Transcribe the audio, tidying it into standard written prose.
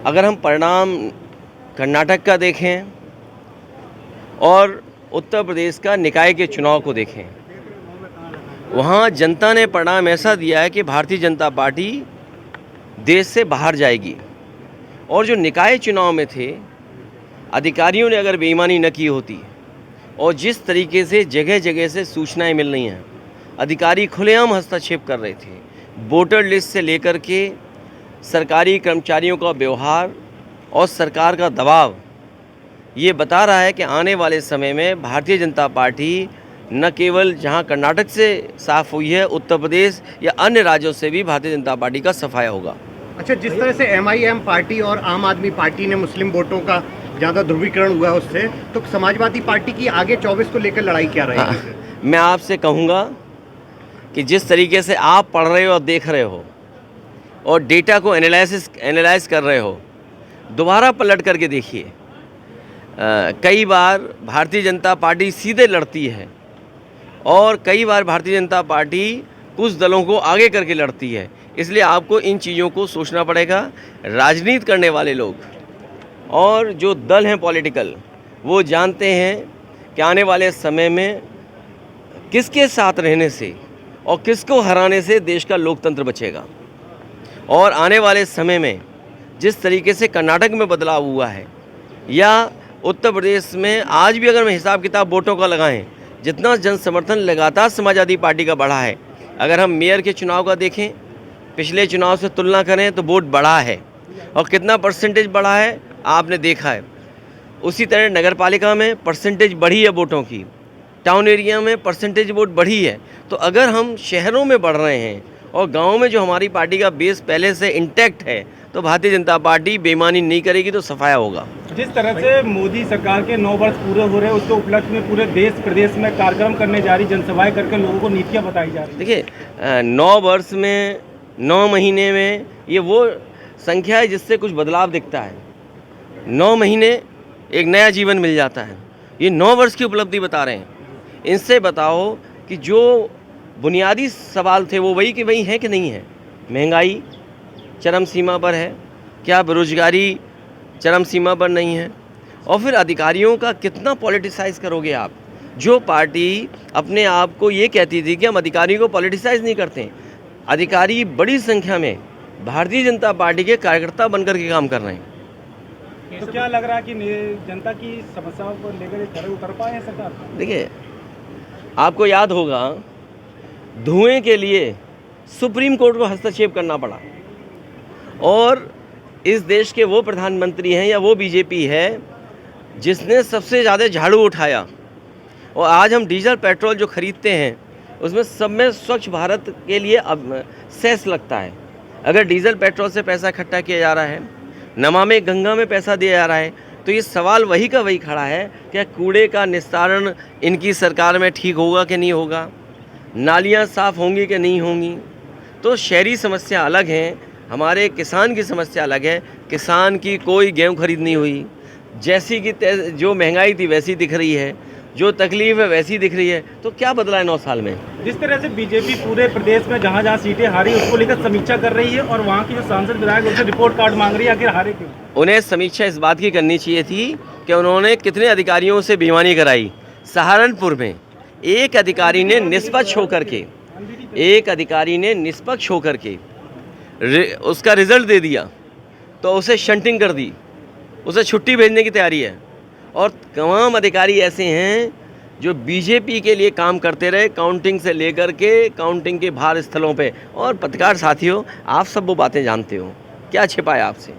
अगर हम परिणाम कर्नाटक का देखें और उत्तर प्रदेश का निकाय के चुनाव को देखें, वहाँ जनता ने परिणाम ऐसा दिया है कि भारतीय जनता पार्टी देश से बाहर जाएगी। और जो निकाय चुनाव में थे, अधिकारियों ने अगर बेईमानी न की होती और जिस तरीके से जगह जगह से सूचनाएं मिल रही हैं, अधिकारी खुलेआम हस्तक्षेप कर रहे थे। वोटर लिस्ट से लेकर के सरकारी कर्मचारियों का व्यवहार और सरकार का दबाव ये बता रहा है कि आने वाले समय में भारतीय जनता पार्टी न केवल जहां कर्नाटक से साफ हुई है, उत्तर प्रदेश या अन्य राज्यों से भी भारतीय जनता पार्टी का सफाया होगा। अच्छा, जिस तरह से MIM पार्टी और आम आदमी पार्टी ने मुस्लिम वोटों का ज़्यादा ध्रुवीकरण हुआ उससे, तो समाजवादी पार्टी की आगे 24 को लेकर लड़ाई क्या रहेगी? मैं आपसे कहूँगा कि जिस तरीके से आप पढ़ रहे हो और देख रहे हो और डेटा को एनालाइज कर रहे हो, दोबारा पलट करके देखिए। कई बार भारतीय जनता पार्टी सीधे लड़ती है और कई बार भारतीय जनता पार्टी कुछ दलों को आगे करके लड़ती है। इसलिए आपको इन चीज़ों को सोचना पड़ेगा। राजनीति करने वाले लोग और जो दल हैं पॉलिटिकल, वो जानते हैं कि आने वाले समय में किसके साथ रहने से और किसको हराने से देश का लोकतंत्र बचेगा। और आने वाले समय में जिस तरीके से कर्नाटक में बदलाव हुआ है या उत्तर प्रदेश में आज भी अगर मैं हिसाब किताब वोटों का लगाएं, जितना जन समर्थन लगातार समाजवादी पार्टी का बढ़ा है। अगर हम मेयर के चुनाव का देखें, पिछले चुनाव से तुलना करें तो वोट बढ़ा है और कितना परसेंटेज बढ़ा है आपने देखा है। उसी तरह नगर पालिका में परसेंटेज बढ़ी है वोटों की, टाउन एरिया में परसेंटेज वोट बढ़ी है। तो अगर हम शहरों में बढ़ रहे हैं और गाँव में जो हमारी पार्टी का बेस पहले से इंटैक्ट है, तो भारतीय जनता पार्टी बेईमानी नहीं करेगी तो सफाया होगा। जिस तरह से मोदी सरकार के 9 वर्ष पूरे हो रहे हैं, उसके उपलक्ष्य में पूरे देश प्रदेश में कार्यक्रम करने जा रही, जनसभाएं करके लोगों को नीतियां बताई जा रही। देखिए, 9 वर्ष में 9 महीने में ये वो संख्या है जिससे कुछ बदलाव दिखता है। 9 महीने एक नया जीवन मिल जाता है। ये 9 वर्ष की उपलब्धि बता रहे हैं। इनसे बताओ कि जो बुनियादी सवाल थे वो वही कि वही है कि नहीं है। महंगाई चरम सीमा पर है, क्या बेरोजगारी चरम सीमा पर नहीं है? और फिर अधिकारियों का कितना पॉलिटिसाइज करोगे आप? जो पार्टी अपने आप को ये कहती थी कि हम अधिकारियों को पॉलिटिसाइज नहीं करते, अधिकारी बड़ी संख्या में भारतीय जनता पार्टी के कार्यकर्ता बनकर के काम कर रहे हैं। तो क्या लग रहा है कि जनता की समस्याओं को लेकर खड़े उतर पाए हैं सरकार? देखिए, आपको याद होगा धुएं के लिए सुप्रीम कोर्ट को हस्तक्षेप करना पड़ा और इस देश के वो प्रधानमंत्री हैं या वो बीजेपी है जिसने सबसे ज़्यादा झाड़ू उठाया। और आज हम डीजल पेट्रोल जो खरीदते हैं उसमें सब में स्वच्छ भारत के लिए अब सेस लगता है। अगर डीजल पेट्रोल से पैसा इकट्ठा किया जा रहा है, नमामि गंगा में पैसा दिया जा रहा है, तो ये सवाल वही का वही खड़ा है, क्या कूड़े का निस्तारण इनकी सरकार में ठीक होगा कि नहीं होगा? नालियाँ साफ़ होंगी कि नहीं होंगी? तो शहरी समस्या अलग हैं, हमारे किसान की समस्या अलग है। किसान की कोई गेहूँ खरीद नहीं हुई, जैसी की जो महंगाई थी वैसी दिख रही है, जो तकलीफ है वैसी दिख रही है। तो क्या बदला है 9 साल में? जिस तरह से बीजेपी पूरे प्रदेश में जहां जहां सीटें हारी उसको लेकर समीक्षा कर रही है और वहां की जो सांसद विधायक उनसे रिपोर्ट कार्ड मांग रही है, आखिर हारे क्यों? उन्हें समीक्षा इस बात की करनी चाहिए थी कि उन्होंने कितने अधिकारियों से बेईमानी कराई। सहारनपुर में एक अधिकारी ने निष्पक्ष होकर के उसका रिजल्ट दे दिया तो उसे शंटिंग कर दी, उसे छुट्टी भेजने की तैयारी है। और तमाम अधिकारी ऐसे हैं जो बीजेपी के लिए काम करते रहे, काउंटिंग से लेकर के काउंटिंग के बाहर स्थलों पे। और पत्रकार साथियों, आप सब वो बातें जानते हो, क्या छिपाया आपसे?